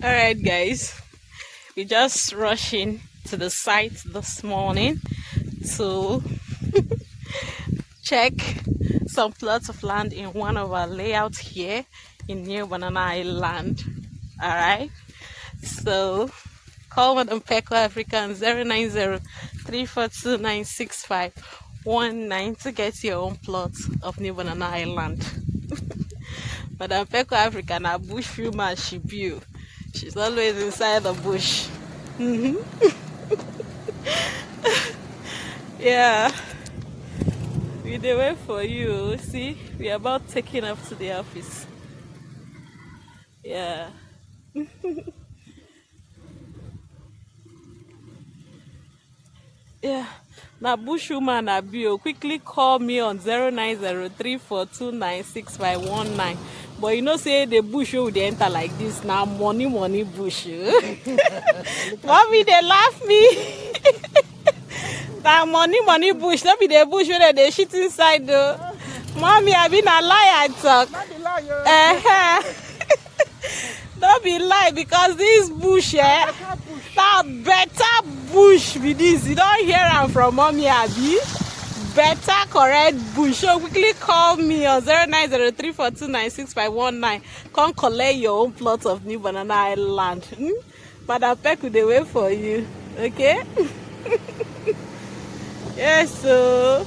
All right, guys, we just rushing to the site this morning to check some plots of land in one of our layouts here in New Banana Highland. All right, so call Madam Peko African 090-342-96519 to get your own plot of New Banana Island. Madam Peko African, a bush woman she be. She's always inside the bush. Yeah. We dey wait for you. See, we are about taking off to the office. Yeah. Yeah. Now bush woman Abio, quickly call me on 090-342-96519. But you know, say the bush will enter like this now. Money bush. Mommy, they laugh me. Now money bush. Don't be the bush where they shit inside though. Mommy, I been a liar talk. Not the liar. Don't be lie because this bush, that better bush with this. You don't hear am from Mommy Abi. Better correct bush. So quickly call me on 090-342-96519. Come collect your own plot of New Banana Island. Madam Peko dey wait for you. Okay? Yes, so